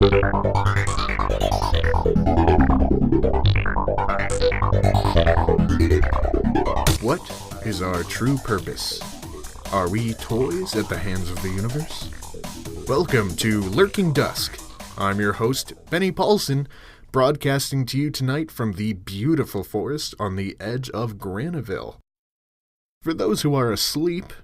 What is our true purpose? Are we toys at the hands of the universe? Welcome to Lurking Dusk. I'm your host, Benny Paulsen, broadcasting to you tonight from the beautiful forest on the edge of Graniville. For those who are asleep,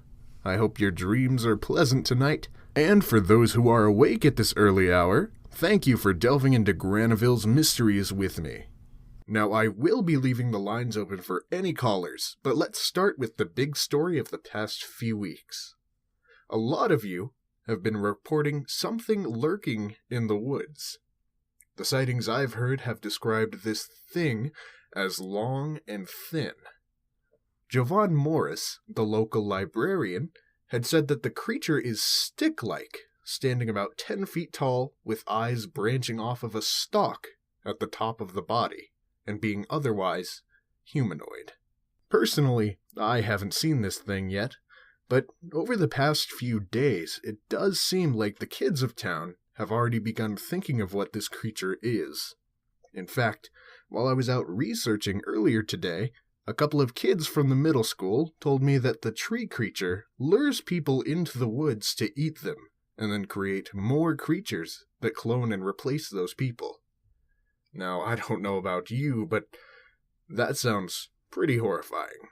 I hope your dreams are pleasant tonight. And for those who are awake at this early hour, thank you for delving into Graniville's mysteries with me. Now, I will be leaving the lines open for any callers, but let's start with the big story of the past few weeks. A lot of you have been reporting something lurking in the woods. The sightings I've heard have described this thing as long and thin. Jovan Morris, the local librarian, had said that the creature is stick-like, standing about 10 feet tall, with eyes branching off of a stalk at the top of the body, and being otherwise humanoid. Personally, I haven't seen this thing yet, but over the past few days, it does seem like the kids of town have already begun thinking of what this creature is. In fact, while I was out researching earlier today, a couple of kids from the middle school told me that the tree creature lures people into the woods to eat them, and then create more creatures that clone and replace those people. Now, I don't know about you, but that sounds pretty horrifying.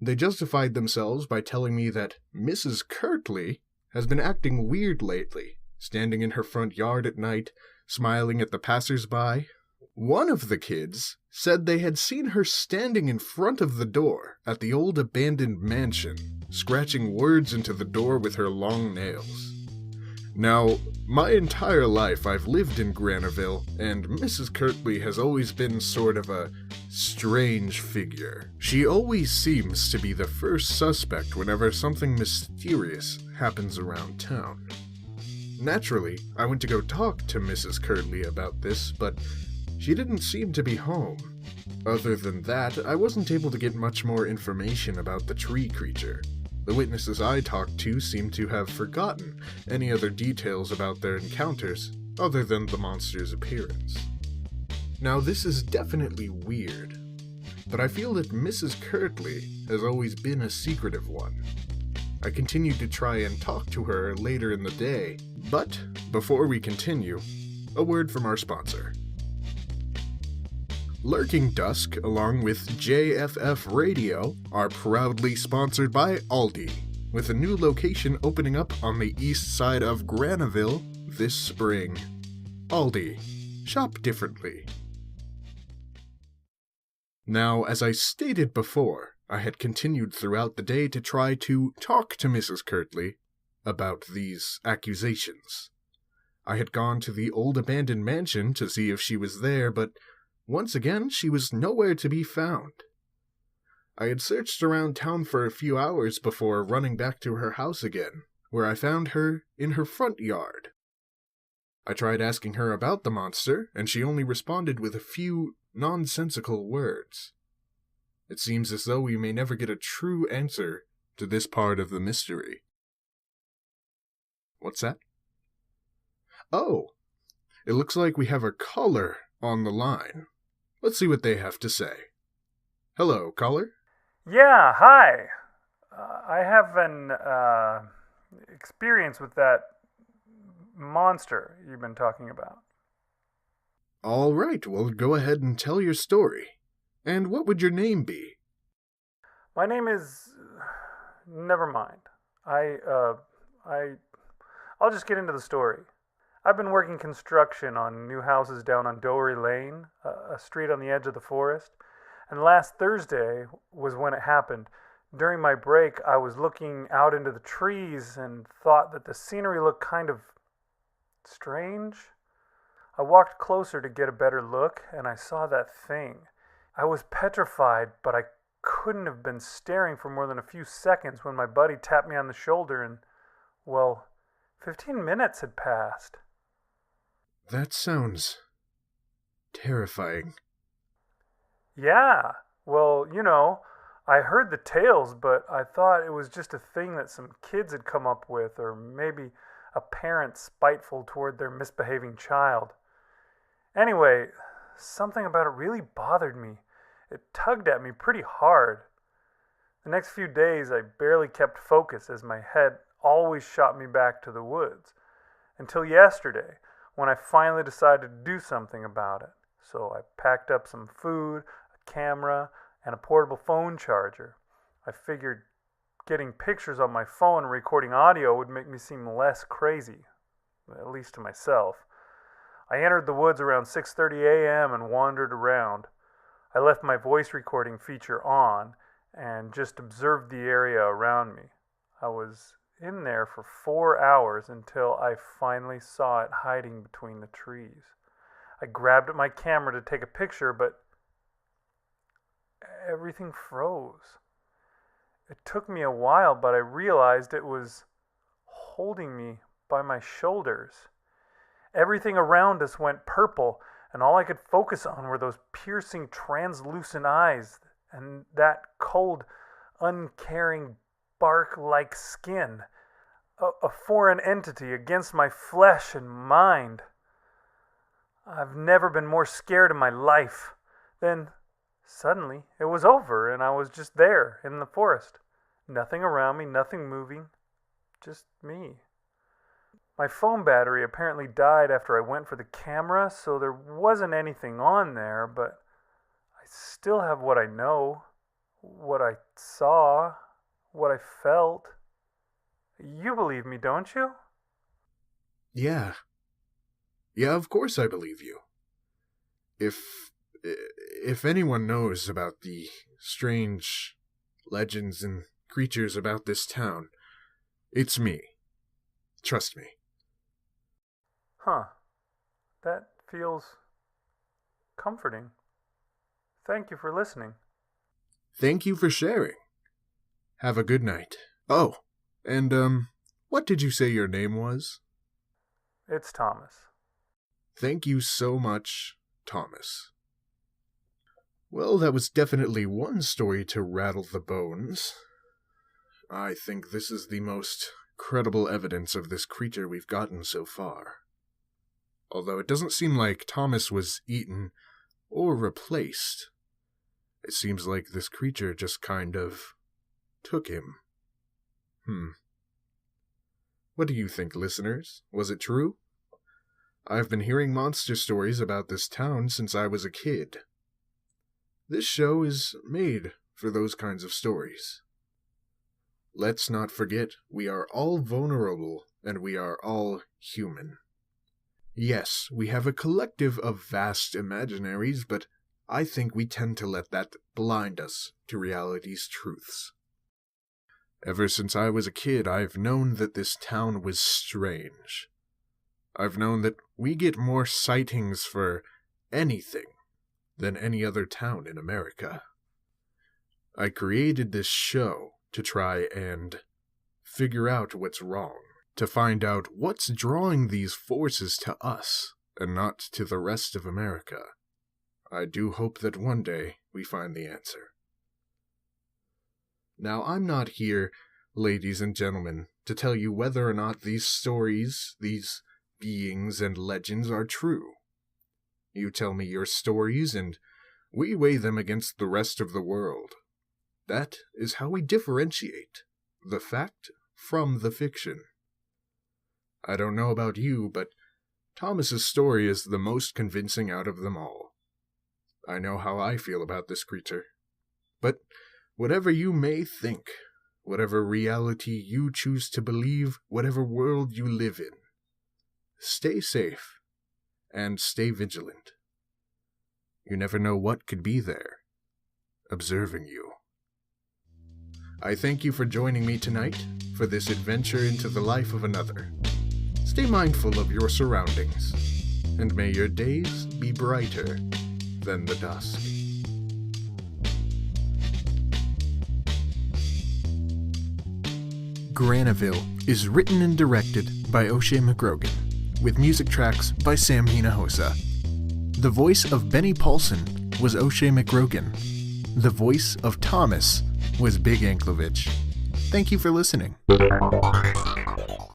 They justified themselves by telling me that Mrs. Kirtley has been acting weird lately, standing in her front yard at night, smiling at the passers-by. One of the kids said they had seen her standing in front of the door at the old abandoned mansion, scratching words into the door with her long nails. Now, my entire life I've lived in Graniville, and Mrs. Kirtley has always been sort of a strange figure. She always seems to be the first suspect whenever something mysterious happens around town. Naturally, I went to go talk to Mrs. Kirtley about this, but she didn't seem to be home. Other than that, I wasn't able to get much more information about the tree creature. The witnesses I talked to seemed to have forgotten any other details about their encounters other than the monster's appearance. Now, this is definitely weird, but I feel that Mrs. Kirtley has always been a secretive one. I continued to try and talk to her later in the day, but before we continue, a word from our sponsor. Lurking Dusk, along with JFF Radio, are proudly sponsored by Aldi, with a new location opening up on the east side of Graniville this spring. Aldi. Shop differently. Now, as I stated before, I had continued throughout the day to try to talk to Mrs. Kirtley about these accusations. I had gone to the old abandoned mansion to see if she was there, but once again, she was nowhere to be found. I had searched around town for a few hours before running back to her house again, where I found her in her front yard. I tried asking her about the monster, and she only responded with a few nonsensical words. It seems as though we may never get a true answer to this part of the mystery. What's that? Oh, it looks like we have a caller on the line. Let's see what they have to say. Hello, caller? Yeah, hi. I have an experience with that monster you've been talking about. All right, well, go ahead and tell your story. And what would your name be? My name is... Never mind. I'll just get into the story. I've been working construction on new houses down on Dory Lane, a street on the edge of the forest, and last Thursday was when it happened. During my break, I was looking out into the trees and thought that the scenery looked kind of strange. I walked closer to get a better look, and I saw that thing. I was petrified, but I couldn't have been staring for more than a few seconds when my buddy tapped me on the shoulder and, well, 15 minutes had passed. That sounds terrifying. Yeah, well, I heard the tales, but I thought it was just a thing that some kids had come up with, or maybe a parent spiteful toward their misbehaving child. Anyway, something about it really bothered me. It tugged at me pretty hard. The next few days I barely kept focus as my head always shot me back to the woods. Until yesterday, when I finally decided to do something about it. So I packed up some food, a camera, and a portable phone charger. I figured getting pictures on my phone and recording audio would make me seem less crazy, at least to myself. I entered the woods around 6:30 a.m. and wandered around. I left my voice recording feature on and just observed the area around me. I was in there for 4 hours until I finally saw it hiding between the trees. I grabbed at my camera to take a picture, but everything froze. It took me a while, but I realized it was holding me by my shoulders. Everything around us went purple, and all I could focus on were those piercing, translucent eyes and that cold, uncaring, bark-like skin. A foreign entity against my flesh and mind. I've never been more scared in my life. Then, suddenly, it was over, and I was just there, in the forest. Nothing around me, nothing moving. Just me. My phone battery apparently died after I went for the camera, so there wasn't anything on there, but I still have what I know, what I saw, what I felt. You believe me, don't you? Yeah. Yeah, of course I believe you. If anyone knows about the strange legends and creatures about this town, it's me. Trust me. Huh. That feels comforting. Thank you for listening. Thank you for sharing. Have a good night. Oh, and, what did you say your name was? It's Thomas. Thank you so much, Thomas. Well, that was definitely one story to rattle the bones. I think this is the most credible evidence of this creature we've gotten so far. Although it doesn't seem like Thomas was eaten or replaced. It seems like this creature just kind of took him. What do you think, listeners? Was it true? I've been hearing monster stories about this town since I was a kid. This show is made for those kinds of stories. Let's not forget, we are all vulnerable, and we are all human. Yes, we have a collective of vast imaginaries, but I think we tend to let that blind us to reality's truths. Ever since I was a kid, I've known that this town was strange. I've known that we get more sightings for anything than any other town in America. I created this show to try and figure out what's wrong, to find out what's drawing these forces to us and not to the rest of America. I do hope that one day we find the answer. Now, I'm not here, ladies and gentlemen, to tell you whether or not these stories, these beings and legends are true. You tell me your stories, and we weigh them against the rest of the world. That is how we differentiate the fact from the fiction. I don't know about you, but Thomas's story is the most convincing out of them all. I know how I feel about this creature. But whatever you may think, whatever reality you choose to believe, whatever world you live in, stay safe and stay vigilant. You never know what could be there, observing you. I thank you for joining me tonight for this adventure into the life of another. Stay mindful of your surroundings, and may your days be brighter than the dusk. Graniville is written and directed by Oshay McGrogan, with music tracks by Sam Hinojosa. The voice of Benny Paulsen was Oshay McGrogan. The voice of Thomas was Big Anklevich. Thank you for listening.